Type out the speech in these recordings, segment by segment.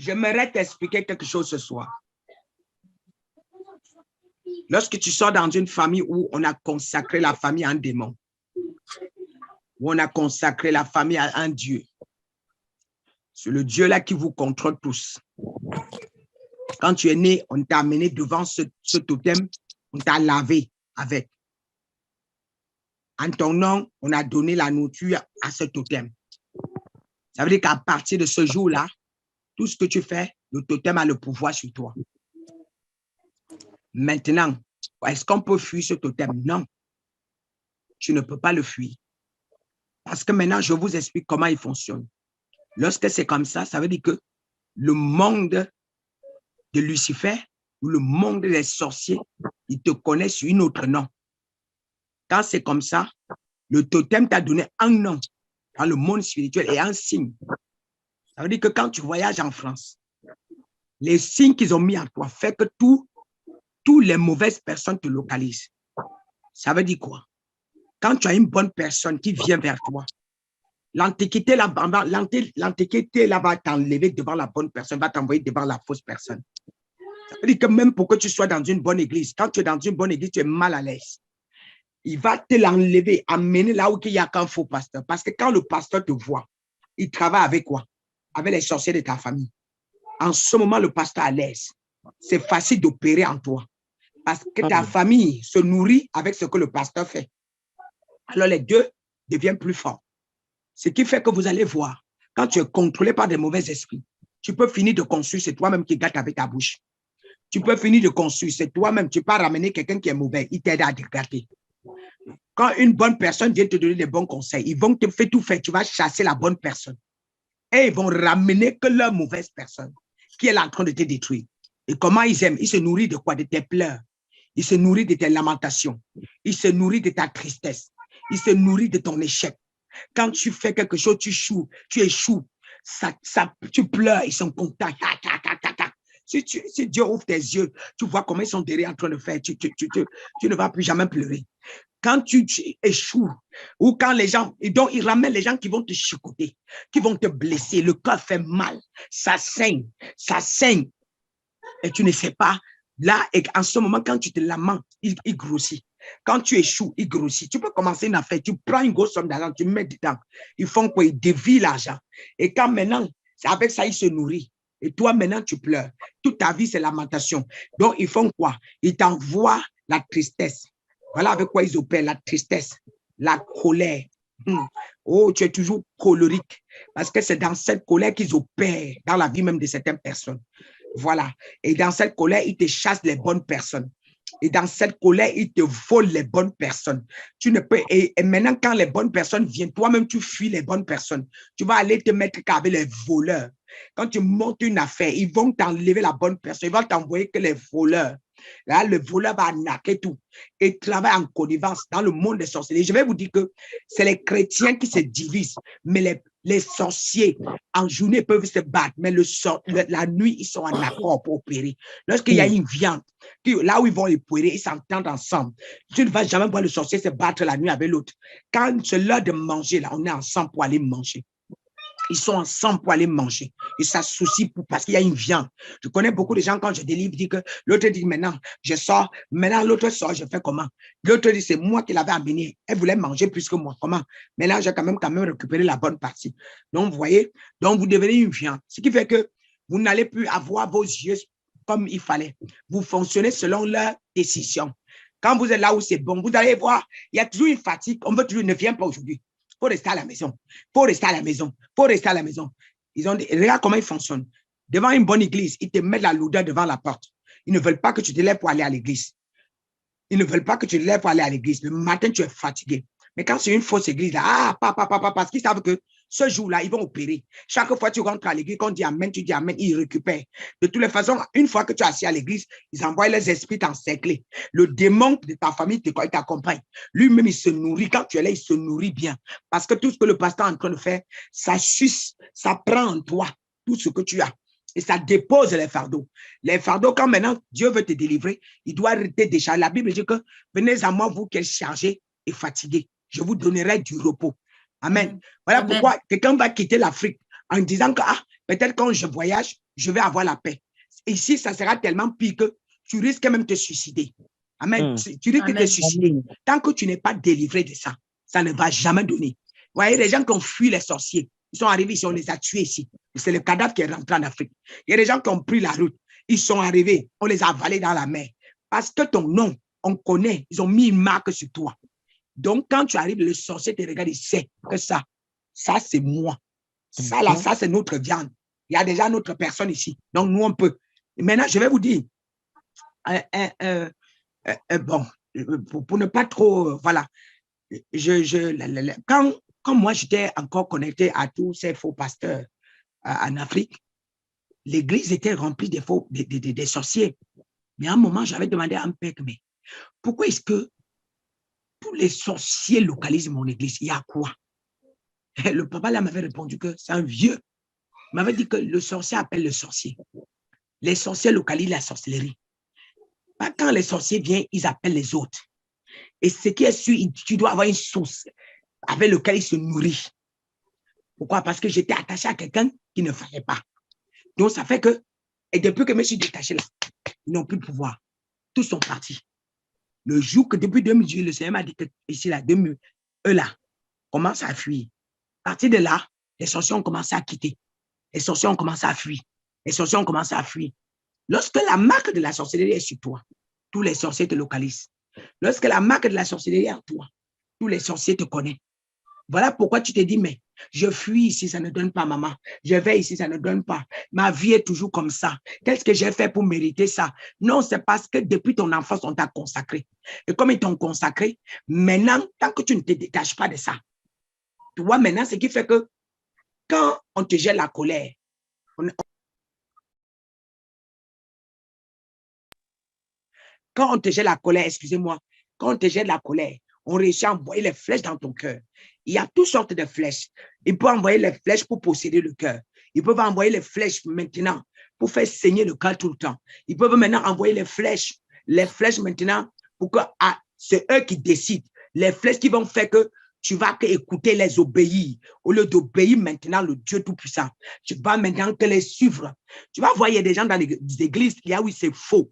J'aimerais t'expliquer quelque chose ce soir. Lorsque tu sors dans une famille où on a consacré la famille à un démon, où on a consacré la famille à un Dieu, c'est le Dieu-là qui vous contrôle tous. Quand tu es né, on t'a amené devant ce totem, on t'a lavé avec. En ton nom, on a donné la nourriture à ce totem. Ça veut dire qu'à partir de ce jour-là, tout ce que tu fais, le totem a le pouvoir sur toi. Maintenant, est-ce qu'on peut fuir ce totem? Non. Tu ne peux pas le fuir. Parce que maintenant, je vous explique comment il fonctionne. Lorsque c'est comme ça, ça veut dire que le monde de Lucifer ou le monde des sorciers, ils te connaissent sur un autre nom. Quand c'est comme ça, le totem t'a donné un nom dans le monde spirituel et un signe. Ça veut dire que quand tu voyages en France, les signes qu'ils ont mis en toi font que toutes les mauvaises personnes te localisent. Ça veut dire quoi? Quand tu as une bonne personne qui vient vers toi, l'antiquité là va t'enlever devant la bonne personne, va t'envoyer devant la fausse personne. Ça veut dire que même pour que tu sois dans une bonne église, quand tu es dans une bonne église, tu es mal à l'aise. Il va te l'enlever, amener là où il n'y a qu'un faux pasteur. Parce que quand le pasteur te voit, il travaille avec quoi? Avec les sorciers de ta famille. En ce moment, le pasteur est à l'aise. C'est facile d'opérer en toi. Parce que ta famille se nourrit avec ce que le pasteur fait. Alors les deux deviennent plus forts. Ce qui fait que vous allez voir, quand tu es contrôlé par des mauvais esprits, tu peux finir de construire, c'est toi-même qui gâtes avec ta bouche. Tu peux finir de construire, c'est toi-même, tu peux ramener quelqu'un qui est mauvais, il t'aide à te gâter. Quand une bonne personne vient te donner des bons conseils, ils vont te faire tout faire, tu vas chasser la bonne personne. Et ils vont ramener que leur mauvaise personne qui est là en train de te détruire. Et comment ils aiment? Ils se nourrissent de quoi? De tes pleurs. Ils se nourrissent de tes lamentations. Ils se nourrissent de ta tristesse. Ils se nourrissent de ton échec. Quand tu fais quelque chose, tu échoues. Tu pleures, ils sont contents. Si Dieu ouvre tes yeux, tu vois comment ils sont derrière en train de faire. Tu ne vas plus jamais pleurer. Quand tu échoues, ou quand les gens, donc ils ramènent les gens qui vont te chicoter, qui vont te blesser, le cœur fait mal, ça saigne, et tu ne sais pas. Là, en ce moment, quand tu te lamentes, il grossit. Quand tu échoues, il grossit. Tu peux commencer une affaire, tu prends une grosse somme d'argent, tu mets dedans. Ils font quoi? Ils dévient l'argent. Et quand maintenant, avec ça, ils se nourrissent. Et toi, maintenant, tu pleures. Toute ta vie, c'est lamentation. Donc, ils font quoi? Ils t'envoient la tristesse. Voilà avec quoi ils opèrent, la tristesse, la colère. Oh, tu es toujours colérique. Parce que c'est dans cette colère qu'ils opèrent dans la vie même de certaines personnes. Voilà. Et dans cette colère, ils te chassent les bonnes personnes. Et dans cette colère, ils te volent les bonnes personnes. Tu ne peux, et maintenant, quand les bonnes personnes viennent, toi-même, tu fuis les bonnes personnes. Tu vas aller te mettre avec les voleurs. Quand tu montes une affaire, ils vont t'enlever la bonne personne. Ils vont t'envoyer que les voleurs. Là, le voleur va arnaquer tout et travaille en connivence dans le monde des sorciers. Je vais vous dire que c'est les chrétiens qui se divisent, mais les sorciers en journée peuvent se battre, mais la nuit, ils sont en accord pour opérer. Lorsqu'il y a une viande, là où ils vont opérer, ils s'entendent ensemble. Tu ne vas jamais voir le sorcier se battre la nuit avec l'autre. Quand c'est l'heure de manger, là, on est ensemble pour aller manger. Ils sont ensemble pour aller manger. Ils s'associent parce qu'il y a une viande. Je connais beaucoup de gens, quand je délivre, disent que l'autre dit maintenant, je sors. Maintenant, l'autre sort, je fais comment? L'autre dit, c'est moi qui l'avais amené. Elle voulait manger plus que moi. Comment? Mais là, j'ai quand même récupéré la bonne partie. Donc, vous voyez, donc vous devenez une viande. Ce qui fait que vous n'allez plus avoir vos yeux comme il fallait. Vous fonctionnez selon leur décision. Quand vous êtes là où c'est bon, vous allez voir, il y a toujours une fatigue. On veut toujours, ne viens pas aujourd'hui. Il faut rester à la maison. Il faut rester à la maison. Il faut rester à la maison. Ils ont dit, regarde comment ils fonctionnent. Devant une bonne église, ils te mettent la lourdeur devant la porte. Ils ne veulent pas que tu te lèves pour aller à l'église. Ils ne veulent pas que tu te lèves pour aller à l'église. Le matin, tu es fatigué. Mais quand c'est une fausse église, là, parce qu'ils savent que ce jour-là, ils vont opérer. Chaque fois que tu rentres à l'église, quand on dit Amen, tu dis Amen, ils récupèrent. De toutes les façons, une fois que tu es assis à l'église, ils envoient les esprits t'encercler. Le démon de ta famille t'accompagne. Lui-même, il se nourrit. Quand tu es là, il se nourrit bien. Parce que tout ce que le pasteur est en train de faire, ça suce, ça prend en toi tout ce que tu as. Et ça dépose les fardeaux. Les fardeaux, quand maintenant Dieu veut te délivrer, il doit te décharger. La Bible dit que venez à moi, vous qui êtes chargés et fatigués. Je vous donnerai du repos. Amen. Voilà pourquoi quelqu'un va quitter l'Afrique en disant que peut-être quand je voyage, je vais avoir la paix. Ici, ça sera tellement pire que tu risques même de te suicider. Amen. Tu risques de te suicider. Tant que tu n'es pas délivré de ça, ça ne va jamais donner. Vous voyez, les gens qui ont fui les sorciers, ils sont arrivés ici, on les a tués ici. C'est le cadavre qui est rentré en Afrique. Il y a des gens qui ont pris la route, ils sont arrivés, on les a avalés dans la mer. Parce que ton nom, on connaît, ils ont mis une marque sur toi. Donc, quand tu arrives, le sorcier te regarde, il sait que ça c'est moi. Ça, là, ça, c'est notre viande. Il y a déjà notre personne ici. Donc, nous, on peut. Et maintenant, je vais vous dire, bon, pour ne pas trop, voilà, quand moi, j'étais encore connecté à tous ces faux pasteurs en Afrique, l'église était remplie des sorciers. Mais à un moment, j'avais demandé à un père, mais pourquoi est-ce que tous les sorciers localisent mon église? Il y a quoi? Et le papa là m'avait répondu que c'est un vieux. Il m'avait dit que le sorcier appelle le sorcier. Les sorciers localisent la sorcellerie. Pas quand les sorciers viennent, ils appellent les autres. Et ce qui est sûr, tu dois avoir une source avec laquelle il se nourrit. Pourquoi? Parce que j'étais attaché à quelqu'un qui ne fallait pas. Donc, ça fait que, et depuis que je me suis détaché là, ils n'ont plus de pouvoir. Tous sont partis. Le jour que, depuis 2018, le Seigneur m'a dit que ici, là, eux là, commencent à fuir. À partir de là, les sorciers ont commencé à quitter. Les sorciers ont commencé à fuir. Les sorciers ont commencé à fuir. Lorsque la marque de la sorcellerie est sur toi, tous les sorciers te localisent. Lorsque la marque de la sorcellerie est en toi, tous les sorciers te connaissent. Voilà pourquoi tu te dis, mais je fuis ici, ça ne donne pas, maman. Je vais ici, ça ne donne pas. Ma vie est toujours comme ça. Qu'est-ce que j'ai fait pour mériter ça? Non, c'est parce que depuis ton enfance, on t'a consacré. Et comme ils t'ont consacré, maintenant, tant que tu ne te détaches pas de ça, tu vois maintenant ce qui fait que quand on te jette la colère, quand on te jette la colère, excusez-moi, quand on te jette la colère, on réussit à envoyer les flèches dans ton cœur. Il y a toutes sortes de flèches. Ils peuvent envoyer les flèches pour posséder le cœur. Ils peuvent envoyer les flèches maintenant pour faire saigner le cœur tout le temps. Ils peuvent maintenant envoyer les flèches maintenant pour que c'est eux qui décident. Les flèches qui vont faire que tu vas écouter, les obéir. Au lieu d'obéir maintenant le Dieu Tout-Puissant, tu vas maintenant que les suivre. Tu vas voir, il y a des gens dans les églises, il y a où c'est faux.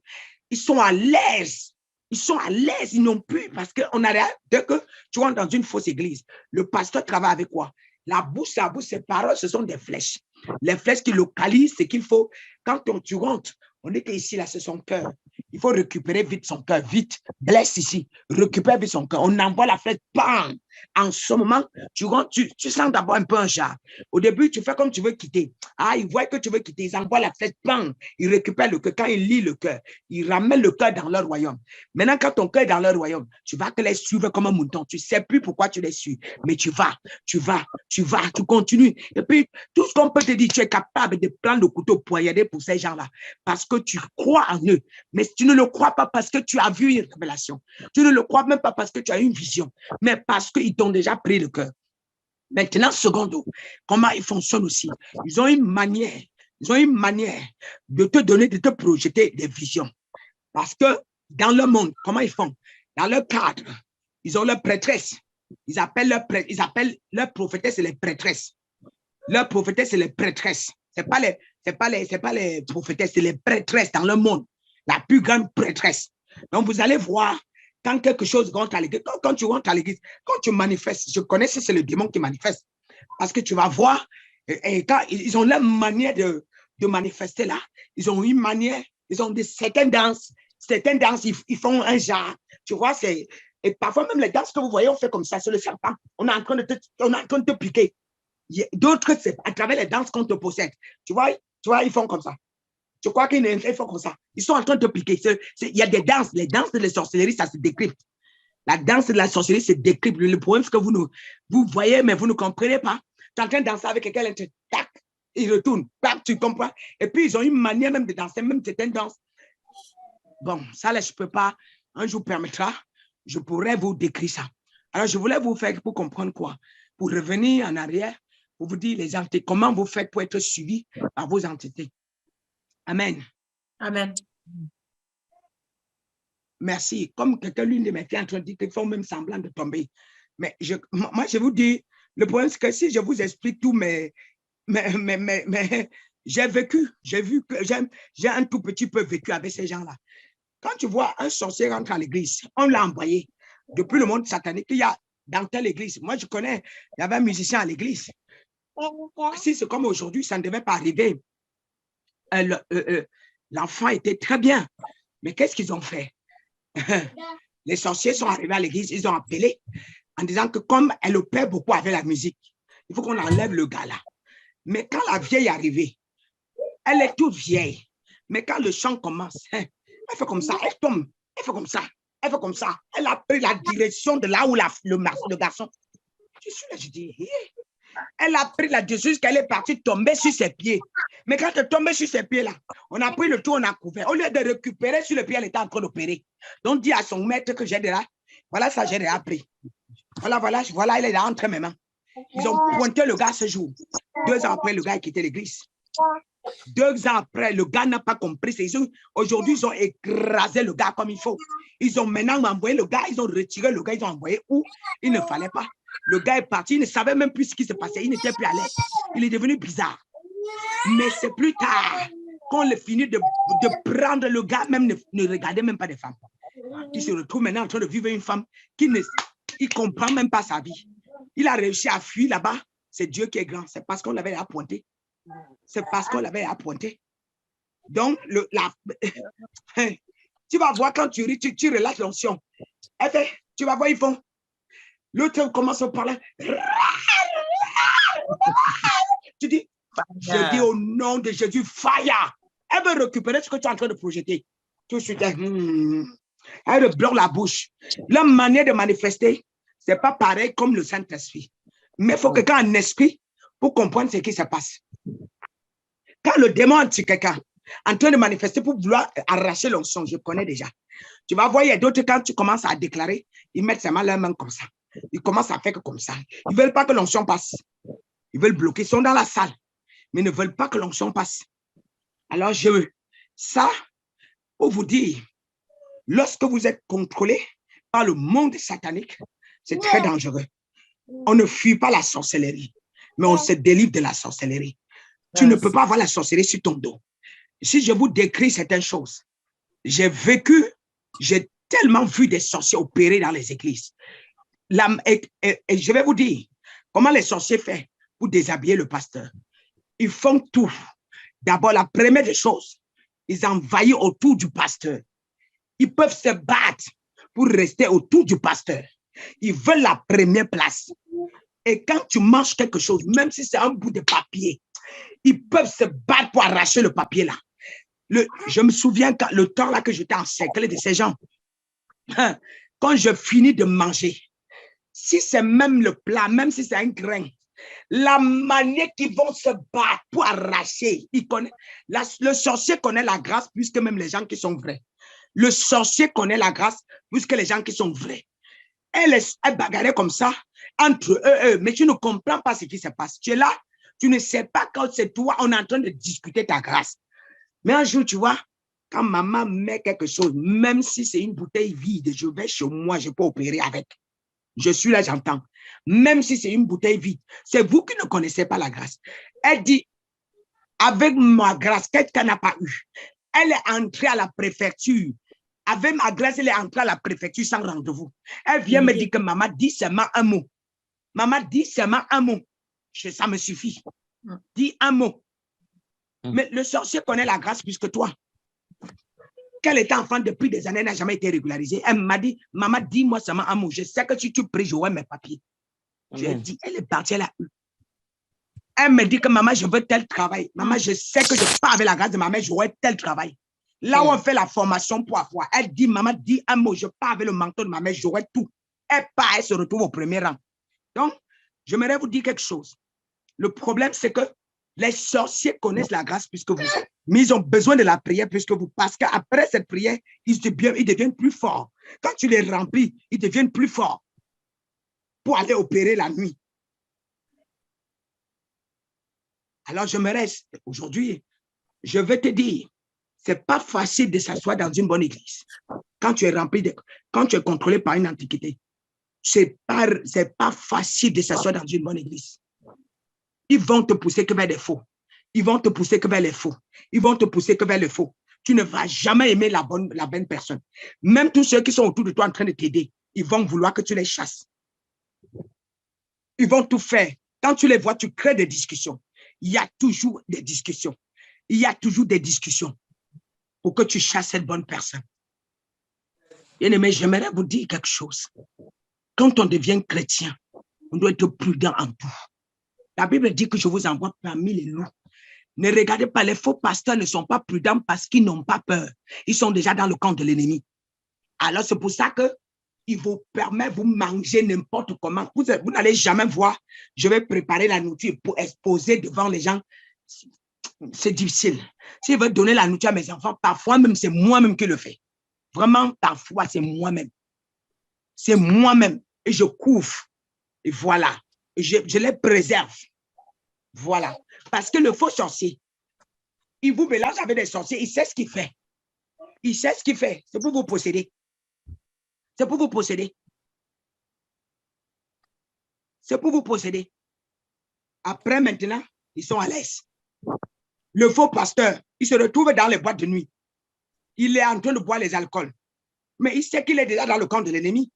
Ils sont à l'aise. Ils sont à l'aise, ils n'ont plus, parce qu'on a dès que tu rentres dans une fausse église, le pasteur travaille avec quoi? La bouche, ses paroles, ce sont des flèches. Les flèches qui localisent ce qu'il faut. Quand tu rentres, on est ici, là, c'est son cœur. Il faut récupérer vite son cœur, vite. Blesse ici, récupère vite son cœur. On envoie la flèche, bam! En ce moment, tu rentres, tu sens d'abord un peu un jar. Au début, tu fais comme tu veux quitter. Ah, ils voient que tu veux quitter, ils envoient la flèche, bam! Ils récupèrent le cœur. Quand ils lisent le cœur, ils ramènent le cœur dans leur royaume. Maintenant, quand ton cœur est dans leur royaume, tu vas que les suivre comme un mouton. Tu ne sais plus pourquoi tu les suis, mais tu continues. Et puis, tout ce qu'on peut te dire, tu es capable de prendre le couteau poignardé pour ces gens-là, parce que tu crois en eux. Mais tu ne le crois pas parce que tu as vu une révélation. Tu ne le crois même pas parce que tu as une vision, mais parce qu'ils t'ont déjà pris le cœur. Maintenant, secondo, comment ils fonctionnent aussi? Ils ont une manière de te donner, de te projeter des visions. Parce que dans le monde, comment ils font? Dans leur cadre, ils ont leur prêtresse. Ils appellent leur prophétesse les prêtresses. Leur prophétesse, c'est les prêtresses. C'est pas les prophétesses, c'est les prêtresses dans le monde. La plus grande prêtresse. Donc, vous allez voir, quand quelque chose rentre à l'église, quand tu rentres à l'église, quand tu manifestes, je connais si c'est le démon qui manifeste. Parce que tu vas voir, et quand ils ont leur manière de manifester là, ils ont une manière, ils ont certaines danses, ils font un genre. Tu vois, et parfois même les danses que vous voyez, on fait comme ça, c'est le serpent. On est en train de te piquer. D'autres, c'est à travers les danses qu'on te possède. Tu vois, ils font comme ça. Je crois qu'ils font comme ça. Ils sont en train de te piquer. Il y a des danses. Les danses de la sorcellerie, ça se décrypte. La danse de la sorcellerie se décrypte. Le problème, c'est que vous voyez, mais vous ne comprenez pas. Tu es en train de danser avec quelqu'un, tac, il retourne, tac, tu comprends. Et puis, ils ont une manière même de danser, même certaines danses. Bon, ça, là, je ne peux pas. Un jour permettra, je pourrais vous décrire ça. Alors, je voulais vous faire pour comprendre quoi? Pour revenir en arrière, pour vous dire les entités, comment vous faites pour être suivi par vos entités. Amen. Amen. Merci. Comme quelqu'un, l'une de mes filles, en train de dire qu'ils font même semblant de tomber. Mais moi, je vous dis, le problème, c'est que si je vous explique tout mes J'ai vécu, j'ai vu que j'ai un tout petit peu vécu avec ces gens-là. Quand tu vois un sorcier rentrer à l'église, on l'a envoyé depuis le monde satanique qu'il y a dans telle église. Moi, je connais, il y avait un musicien à l'église. Si c'est comme aujourd'hui, ça ne devait pas arriver. L'enfant était très bien. Mais qu'est-ce qu'ils ont fait? Les sorciers sont arrivés à l'église, ils ont appelé en disant que comme elle opère beaucoup avec la musique, il faut qu'on enlève le gars là. Mais quand la vieille est arrivée, elle est toute vieille. Mais quand le chant commence, elle fait comme ça, elle tombe, elle fait comme ça, elle fait comme ça. Elle a pris la direction de là où le garçon. Je suis là, je dis, elle a pris la direction jusqu'elle est partie tomber sur ses pieds. Mais quand elle est tombée sur ses pieds là, on a pris le tout, on a couvert. Au lieu de récupérer sur le pied, elle était en train d'opérer. Donc, dit à son maître que j'ai déjà, voilà ça, j'ai déjà pris. Voilà, elle est là entre mes mains. Ils ont pointé le gars ce jour. 2 ans après, le gars a quitté l'église. 2 ans après, le gars n'a pas compris. Aujourd'hui, ils ont écrasé le gars comme il faut. Ils ont maintenant envoyé le gars, ils ont retiré le gars, ils ont envoyé où il ne fallait pas. Le gars est parti, il ne savait même plus ce qui se passait, il n'était plus à l'aise. Il est devenu bizarre. Mais c'est plus tard qu'on a fini de prendre le gars, même ne regardait même pas des femmes. Il se retrouve maintenant en train de vivre une femme qui ne comprend même pas sa vie. Il a réussi à fuir là-bas. C'est Dieu qui est grand. C'est parce qu'on l'avait appointé. C'est parce qu'on l'avait appointé. Donc, tu vas voir quand tu relâches l'onction. Tu vas voir, ils font. L'autre commence à parler. Tu dis, je dis au nom de Jésus, fire. Elle veut récupérer ce que tu es en train de projeter. Tout de suite, elle bloque la bouche. La manière de manifester, ce n'est pas pareil comme le Saint-Esprit. Mais il faut que quand un esprit, pour comprendre ce qui se passe. Quand le démon est quelqu'un en train de manifester pour vouloir arracher l'onction, je connais déjà. Tu vas voir, il y a d'autres, quand tu commences à déclarer, ils mettent seulement leurs mains comme ça. Ils commencent à faire comme ça. Ils ne veulent pas que l'onction passe. Ils veulent bloquer. Ils sont dans la salle, mais ils ne veulent pas que l'onction passe. Alors, ça, pour vous dire, lorsque vous êtes contrôlé par le monde satanique, c'est très dangereux. On ne fuit pas la sorcellerie, mais on se délivre de la sorcellerie. Tu ne peux pas avoir la sorcellerie sur ton dos. Si je vous décris certaines choses, j'ai vécu, j'ai tellement vu des sorciers opérer dans les églises. Et je vais vous dire comment les sorciers font pour déshabiller le pasteur. Ils font tout. D'abord, la première des choses, ils envahissent autour du pasteur. Ils peuvent se battre pour rester autour du pasteur. Ils veulent la première place. Et quand tu manges quelque chose, même si c'est un bout de papier, ils peuvent se battre pour arracher le papier là. Je me souviens quand le temps là que j'étais encerclé de ces gens, quand je finis de manger, si c'est même le plat, même si c'est un grain, la manière qu'ils vont se battre pour arracher, le sorcier connaît la grâce plus que même les gens qui sont vrais. Le sorcier connaît la grâce plus que les gens qui sont vrais. Elle bagarrait comme ça entre eux, mais tu ne comprends pas ce qui se passe. Tu es là, tu ne sais pas quand c'est toi, on est en train de discuter ta grâce. Mais un jour, tu vois, quand maman met quelque chose, même si c'est une bouteille vide, je vais chez moi, je peux opérer avec. Je suis là, j'entends. Même si c'est une bouteille vide, c'est vous qui ne connaissez pas la grâce. Elle dit, avec ma grâce, quelqu'un n'a pas eu. Elle est entrée à la préfecture. Avec ma grâce, elle est entrée à la préfecture sans rendez-vous. Elle vient me dire que maman dit seulement un mot. Maman dit seulement un mot. Ça me suffit. Dis un mot. Mais le sorcier connaît la grâce plus que toi. Qu'elle était enfant depuis des années, n'a jamais été régularisée. Elle m'a dit, maman, dis-moi seulement un mot. Je sais que si tu pries, j'aurai mes papiers. Je lui ai dit, elle est partie, elle a eu. Elle me dit que maman, je veux tel travail. Maman, je sais que je pars avec la grâce de ma mère, j'aurai tel travail. Là où on fait la formation pour avoir, elle dit, maman, dis un mot, je pars avec le manteau de ma mère, j'aurai tout. Elle part, elle se retrouve au premier rang. Donc, j'aimerais vous dire quelque chose. Le problème, c'est que les sorciers connaissent la grâce plus que vous. Mais ils ont besoin de la prière plus que vous. Parce qu'après cette prière, ils deviennent plus forts. Quand tu les remplis, ils deviennent plus forts pour aller opérer la nuit. Alors, j'aimerais, aujourd'hui, je vais te dire, ce n'est pas facile de s'asseoir dans une bonne église. Quand tu es quand tu es contrôlé par une antiquité, ce n'est pas facile de s'asseoir dans une bonne église. Ils vont te pousser que vers des faux. Ils vont te pousser que vers les faux. Ils vont te pousser que vers le faux. Tu ne vas jamais aimer la bonne personne. Même tous ceux qui sont autour de toi en train de t'aider, ils vont vouloir que tu les chasses. Ils vont tout faire. Quand tu les vois, tu crées des discussions. Il y a toujours des discussions. Il y a toujours des discussions pour que tu chasses cette bonne personne. Bien-aimé, j'aimerais vous dire quelque chose. Quand on devient chrétien, on doit être prudent en tout. La Bible dit que je vous envoie parmi les loups. Ne regardez pas, les faux pasteurs ne sont pas prudents parce qu'ils n'ont pas peur. Ils sont déjà dans le camp de l'ennemi. Alors, c'est pour ça qu'il vous permet de vous manger n'importe comment. Vous n'allez jamais voir, je vais préparer la nourriture pour exposer devant les gens. C'est difficile. S'il veut donner la nourriture à mes enfants, parfois même, c'est moi-même qui le fais. Vraiment, parfois, c'est moi-même. C'est moi-même. Et je couvre. Et voilà. Et je les préserve. Voilà. Parce que le faux sorcier, il vous mélange avec des sorciers. Il sait ce qu'il fait. Il sait ce qu'il fait. C'est pour vous posséder. C'est pour vous posséder. C'est pour vous posséder. Après, maintenant, ils sont à l'aise. Le faux pasteur, il se retrouve dans les boîtes de nuit. Il est en train de boire les alcools. Mais il sait qu'il est déjà dans le camp de l'ennemi.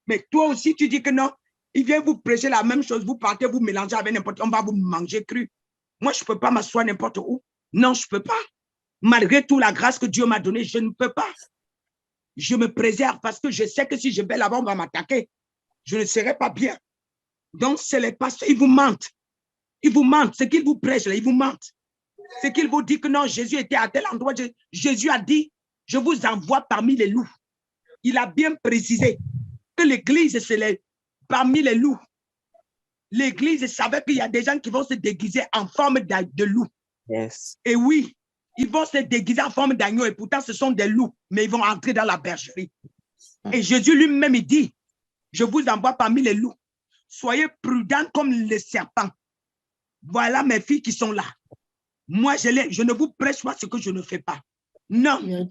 Mais toi aussi, tu dis que non. Il vient vous prêcher la même chose. Vous partez, vous mélangez avec n'importe qui. On va vous manger cru. Moi, je ne peux pas m'asseoir n'importe où. Non, je ne peux pas. Malgré toute la grâce que Dieu m'a donnée, je ne peux pas. Je me préserve parce que je sais que si je vais là-bas, on va m'attaquer. Je ne serai pas bien. Donc, c'est les pasteurs, ils vous mentent. Ils vous mentent. Ce qu'ils vous prêchent, là, ils vous mentent. Ce qu'ils vous disent que non, Jésus était à tel endroit. Jésus a dit, je vous envoie parmi les loups. Il a bien précisé que l'église, c'est parmi les loups. L'église savait qu'il y a des gens qui vont se déguiser en forme de loup. Yes. Et oui, ils vont se déguiser en forme d'agneau et pourtant ce sont des loups, mais ils vont entrer dans la bergerie. Et Jésus lui-même, il dit, je vous envoie parmi les loups. Soyez prudents comme le serpent. Voilà mes filles qui sont là. Moi, je ne vous prêche pas ce que je ne fais pas. Non.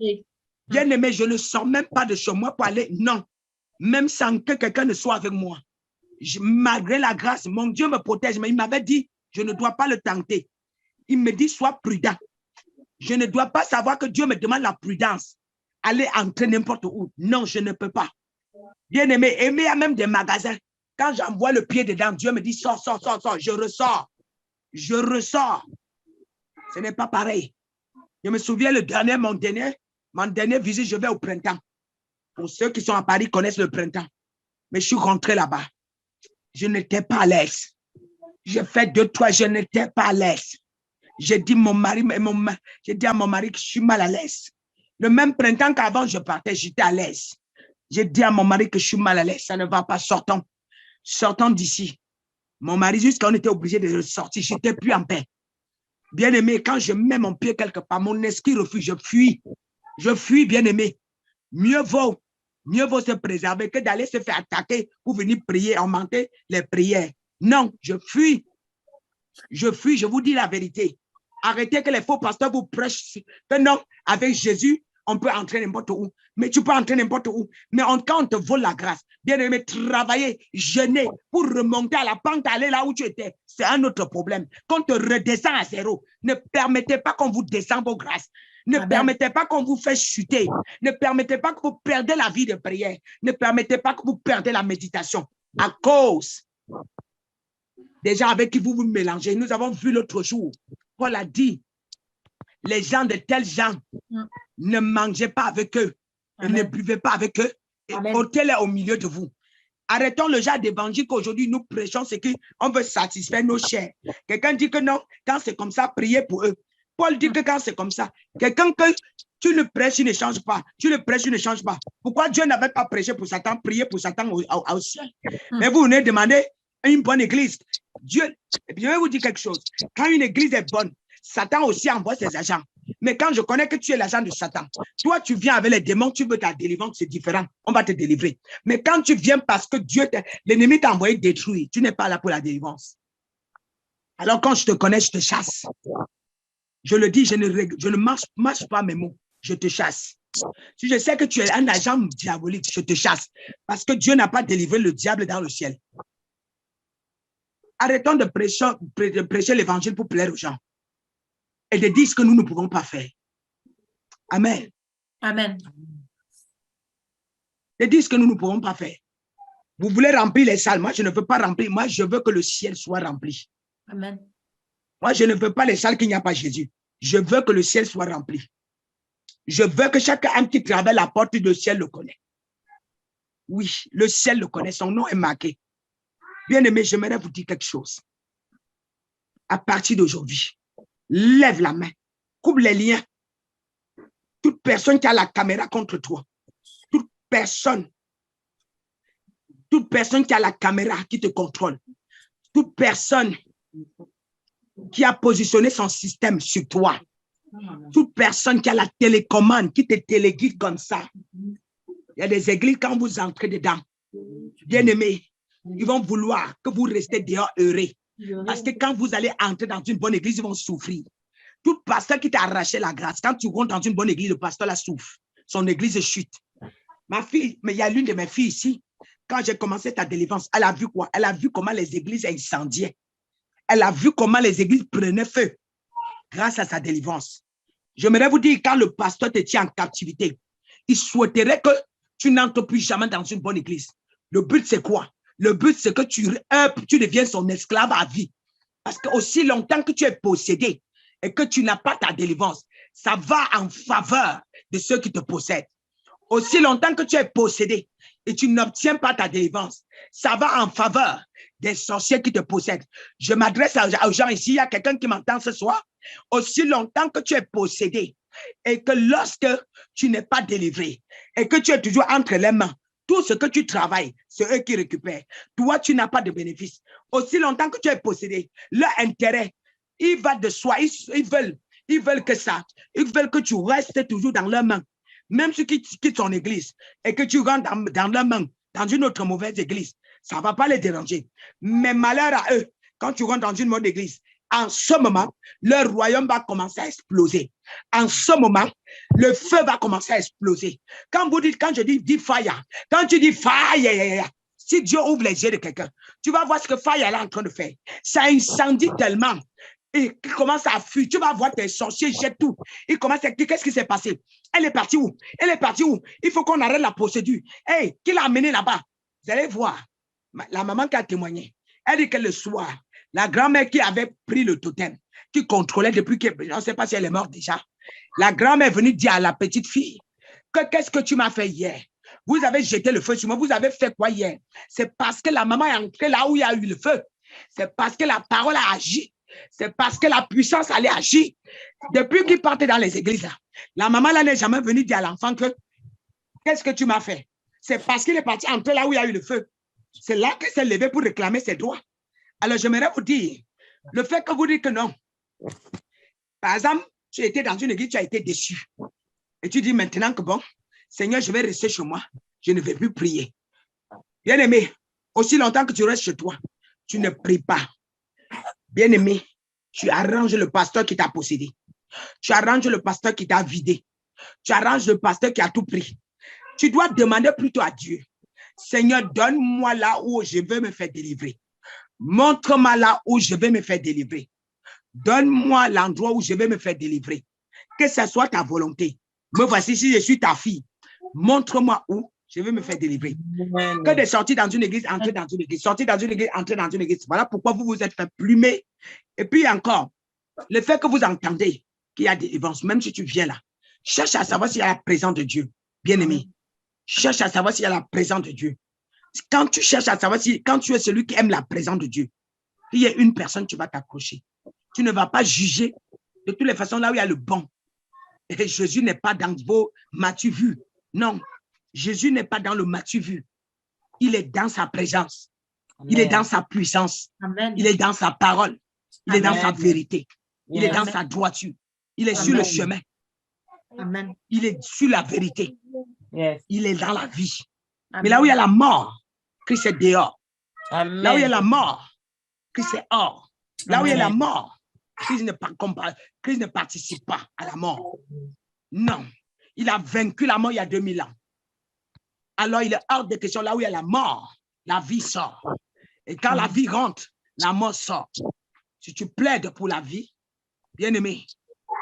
Bien aimé, je ne sors même pas de chez moi pour aller. Non. Même sans que quelqu'un ne soit avec moi. Malgré la grâce, mon Dieu me protège. Mais il m'avait dit, je ne dois pas le tenter. Il me dit, sois prudent. Je ne dois pas savoir que Dieu me demande la prudence. Aller entrer n'importe où. Non, je ne peux pas. Bien aimé, il y a même des magasins. Quand j'envoie le pied dedans, Dieu me dit, sors, sors, sors, sors. Je ressors. Je ressors. Ce n'est pas pareil. Je me souviens, mon dernier visite, je vais au printemps. Pour ceux qui sont à Paris connaissent le printemps. Mais je suis rentré là-bas. Je n'étais pas à l'aise. J'ai fait 2, 3, je n'étais pas à l'aise. J'ai dit à mon mari que je suis mal à l'aise. Le même printemps qu'avant, je partais, j'étais à l'aise. J'ai dit à mon mari que je suis mal à l'aise, ça ne va pas, sortons. Sortons d'ici. Mon mari, jusqu'à on était obligé de sortir, je n'étais plus en paix. Bien aimé, quand je mets mon pied quelque part, mon esprit refuse, je fuis. Je fuis, bien aimé. Mieux vaut se préserver que d'aller se faire attaquer pour venir prier, augmenter les prières. Non, je fuis. Je fuis, je vous dis la vérité. Arrêtez que les faux pasteurs vous prêchent que non, avec Jésus, on peut entrer n'importe où. Mais tu peux entrer n'importe où. Mais quand on te vole la grâce, bien aimé, travailler, jeûner pour remonter à la pente, aller là où tu étais, c'est un autre problème. Quand on te redescend à zéro, ne permettez pas qu'on vous descende vos grâces. Ne permettez pas qu'on vous fait chuter. Ne permettez pas que vous perdez la vie de prière. Ne permettez pas que vous perdez la méditation. À cause des gens avec qui vous vous mélangez. Nous avons vu l'autre jour, Paul a dit, les gens de tels gens, ne mangez pas avec eux, ne buvez pas avec eux, et ôtez-les au milieu de vous. Arrêtons le genre d'évangile qu'aujourd'hui nous prêchons, c'est qu'on veut satisfaire nos chairs. Quelqu'un dit que non, quand c'est comme ça, priez pour eux. Paul dit que quand c'est comme ça, quelqu'un que tu le prêches, il ne change pas. Tu le prêches, il ne change pas. Pourquoi Dieu n'avait pas prêché pour Satan, prié pour Satan au ciel? Mais vous venez demander une bonne église. Dieu, je vais vous dire quelque chose. Quand une église est bonne, Satan aussi envoie ses agents. Mais quand je connais que tu es l'agent de Satan, toi, tu viens avec les démons, tu veux ta délivrance, c'est différent. On va te délivrer. Mais quand tu viens parce que l'ennemi t'a envoyé détruire, tu n'es pas là pour la délivrance. Alors quand je te connais, je te chasse. Je le dis, je ne marche pas mes mots. Je te chasse. Si je sais que tu es un agent diabolique, je te chasse. Parce que Dieu n'a pas délivré le diable dans le ciel. Arrêtons de prêcher l'évangile pour plaire aux gens. et de dire ce que nous ne pouvons pas faire. Amen. Amen. De dire ce que nous ne pouvons pas faire. Vous voulez remplir les salles. Moi, je ne veux pas remplir. Moi, je veux que le ciel soit rempli. Amen. Moi, je ne veux pas les salles qu'il n'y a pas Jésus. Je veux que le ciel soit rempli. Je veux que chaque âme qui traverse la porte du ciel le connaît. Oui, le ciel le connaît. Son nom est marqué. Bien-aimé, j'aimerais vous dire quelque chose. À partir d'aujourd'hui, lève la main. Coupe les liens. Toute personne qui a la caméra contre toi. Toute personne qui a la caméra qui te contrôle. Toute personne qui a positionné son système sur toi. Toute personne qui a la télécommande, qui te téléguide comme ça. Il y a des églises, quand vous entrez dedans, bien aimés, ils vont vouloir que vous restez dehors heureux. Parce que quand vous allez entrer dans une bonne église, ils vont souffrir. Tout pasteur qui t'a arraché la grâce, quand tu rentres dans une bonne église, le pasteur la souffre. Son église chute. Ma fille, mais il y a l'une de mes filles ici, quand j'ai commencé ta délivrance, elle a vu quoi? Elle a vu comment les églises incendiaient. Elle a vu comment les églises prenaient feu grâce à sa délivrance. J'aimerais vous dire, quand le pasteur te tient en captivité, il souhaiterait que tu n'entres plus jamais dans une bonne église. Le but, c'est quoi? Le but, c'est que tu deviens son esclave à vie. Parce que aussi longtemps que tu es possédé et que tu n'as pas ta délivrance, ça va en faveur de ceux qui te possèdent. Aussi longtemps que tu es possédé et tu n'obtiens pas ta délivrance, ça va en faveur des sorciers qui te possèdent. Je m'adresse aux gens ici, il y a quelqu'un qui m'entend ce soir. Aussi longtemps que tu es possédé et que lorsque tu n'es pas délivré et que tu es toujours entre les mains, tout ce que tu travailles, c'est eux qui récupèrent. Toi, tu n'as pas de bénéfice. Aussi longtemps que tu es possédé, leur intérêt, il va de soi. Ils veulent que ça. Ils veulent que tu restes toujours dans leurs mains. Même ceux qui quittent ton église et que tu rentres dans leurs mains, dans une autre mauvaise église, ça ne va pas les déranger. Mais malheur à eux, quand tu rentres dans une bonne église, en ce moment, leur royaume va commencer à exploser. En ce moment, le feu va commencer à exploser. Quand je dis fire, quand tu dis fire, si Dieu ouvre les yeux de quelqu'un, tu vas voir ce que fire est en train de faire. Ça incendie tellement. Et il commence à fuir. Tu vas voir tes sorciers jettent tout. Il commence à dire, qu'est-ce qui s'est passé? Elle est partie où? Elle est partie où? Il faut qu'on arrête la procédure. Hey, qui l'a amené là-bas? Vous allez voir. La maman qui a témoigné, elle dit que le soir, la grand-mère qui avait pris le totem, qui contrôlait depuis que, je ne sais pas si elle est morte déjà, la grand-mère est venue dire à la petite fille que qu'est-ce que tu m'as fait hier? Vous avez jeté le feu sur moi, vous avez fait quoi hier? C'est parce que la maman est entrée là où il y a eu le feu. C'est parce que la parole a agi. C'est parce que la puissance allait agir. Depuis qu'il partait dans les églises, là, la maman là n'est jamais venue dire à l'enfant que qu'est-ce que tu m'as fait? C'est parce qu'il est parti entrer là où il y a eu le feu. C'est là qu'il s'est levé pour réclamer ses droits. Alors, j'aimerais vous dire, le fait que vous dites que non, par exemple, tu étais dans une église, tu as été déçu. Et tu dis maintenant que bon, Seigneur, je vais rester chez moi, je ne vais plus prier. Bien-aimé, aussi longtemps que tu restes chez toi, tu ne pries pas. Bien-aimé, tu arranges le pasteur qui t'a possédé. Tu arranges le pasteur qui t'a vidé. Tu arranges le pasteur qui a tout pris. Tu dois demander plutôt à Dieu, Seigneur, donne-moi là où je vais me faire délivrer. Montre-moi là où je vais me faire délivrer. Donne-moi l'endroit où je vais me faire délivrer. Que ce soit ta volonté. Me voici si je suis ta fille. Montre-moi où je vais me faire délivrer. Que de sortir dans une église, entrer dans une église, sortir dans une église, entrer dans une église. Voilà pourquoi vous vous êtes fait plumer. Et puis encore, le fait que vous entendez qu'il y a des délivrance, même si tu viens là, cherche à savoir s'il y a la présence de Dieu. Bien-aimé, cherche à savoir s'il y a la présence de Dieu. Quand tu cherches à savoir si, quand tu es celui qui aime la présence de Dieu, il y a une personne, tu vas t'accrocher. Tu ne vas pas juger de toutes les façons là où il y a le bon. Et Jésus n'est pas dans vos m'as-tu vu. Non, Jésus n'est pas dans le m'as-tu vu. Il est dans sa présence. Amen. Il est dans sa puissance. Amen. Il est dans sa parole. Il Amen. Est dans sa vérité. Il est dans Amen. Sa droiture. Il est Amen. Sur le chemin. Amen. Il est sur la vérité. Yes. Il est dans la vie. Amen. Mais là où il y a la mort, Christ est dehors. Amen. Là où il y a la mort, Christ est hors. Là où il y a la mort, Christ ne participe pas à la mort. Non. Il a vaincu la mort il y a 2000 ans. Alors il est hors de question. Là où il y a la mort, la vie sort. Et quand la vie rentre, la mort sort. Si tu plaides pour la vie, bien-aimé,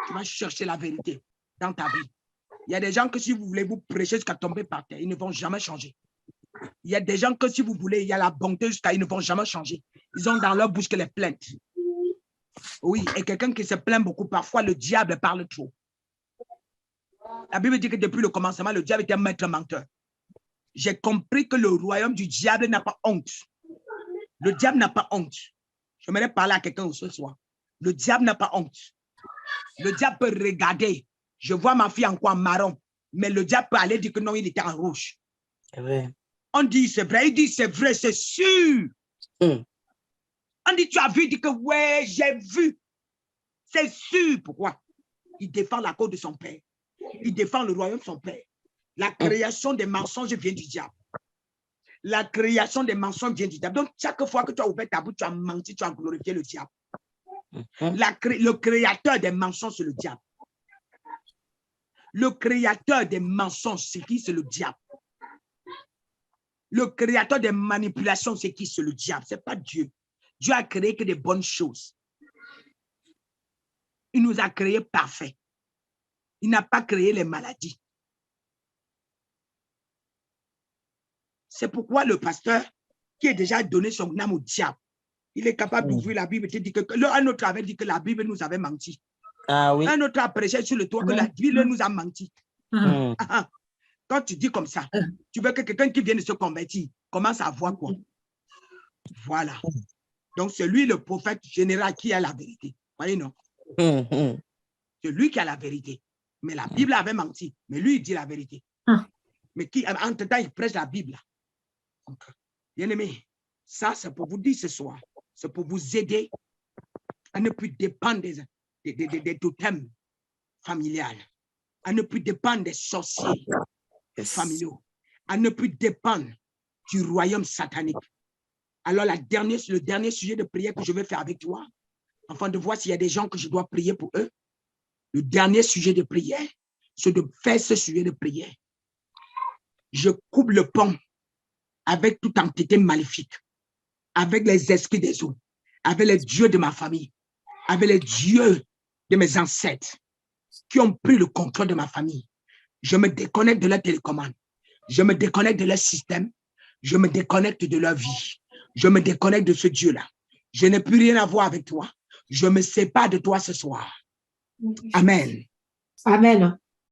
Tu vas chercher la vérité dans ta vie. Il y a des gens que si vous voulez vous prêcher jusqu'à tomber par terre, ils ne vont jamais changer. Il y a des gens que si vous voulez, il y a la bonté jusqu'à ils ne vont jamais changer. Ils ont dans leur bouche que les plaintes. Oui, et quelqu'un qui se plaint beaucoup, parfois le diable parle trop. La Bible dit que depuis le commencement, le diable était un maître menteur. J'ai compris que le royaume du diable n'a pas honte. Le diable n'a pas honte. J'aimerais parler à quelqu'un ce soir. Le diable n'a pas honte. Le diable peut regarder. Je vois ma fille en quoi marron, mais le diable peut aller dire que non, il était en rouge. Oui. On dit c'est vrai, il dit c'est vrai, c'est sûr. On dit tu as vu, il dit que ouais, j'ai vu. C'est sûr. Pourquoi? Il défend la cause de son père. Il défend le royaume de son père. La création des mensonges vient du diable. La création des mensonges vient du diable. Donc, chaque fois que tu as ouvert ta bouche, tu as menti, tu as glorifié le diable. Le créateur des mensonges, c'est le diable. Le créateur des mensonges, c'est qui? C'est le diable. Le créateur des manipulations, c'est qui? C'est le diable. Ce n'est pas Dieu. Dieu a créé que des bonnes choses. Il nous a créés parfaits. Il n'a pas créé les maladies. C'est pourquoi le pasteur, qui a déjà donné son âme au diable, il est capable d'ouvrir la Bible et dit que un autre avait dit que la Bible nous avait menti. Ah oui. Un autre a prêché sur le toit que la Bible nous a menti. Quand tu dis comme ça, tu veux que quelqu'un qui vient de se convertir commence à voir quoi? Voilà. Donc, c'est lui le prophète général qui a la vérité. Voyez, non? C'est lui qui a la vérité. Mais la Bible avait menti. Mais lui, il dit la vérité. Mais qui, entre-temps, il prêche la Bible. Bien aimé, ça, c'est pour vous dire ce soir. C'est pour vous aider à ne plus dépendre des totems familiales, à ne plus dépendre des sorciers familiaux, à ne plus dépendre du royaume satanique. Alors, le dernier sujet de prière que je vais faire avec toi, afin de voir s'il y a des gens que je dois prier pour eux, le dernier sujet de prière, c'est de faire ce sujet de prière. Je coupe le pont avec toute entité maléfique, avec les esprits des eaux, avec les dieux de ma famille, avec les dieux de mes ancêtres qui ont pris le contrôle de ma famille. Je me déconnecte de leur télécommande. Je me déconnecte de leur système. Je me déconnecte de leur vie. Je me déconnecte de ce Dieu-là. Je n'ai plus rien à voir avec toi. Je me sépare de toi ce soir. Amen. Amen.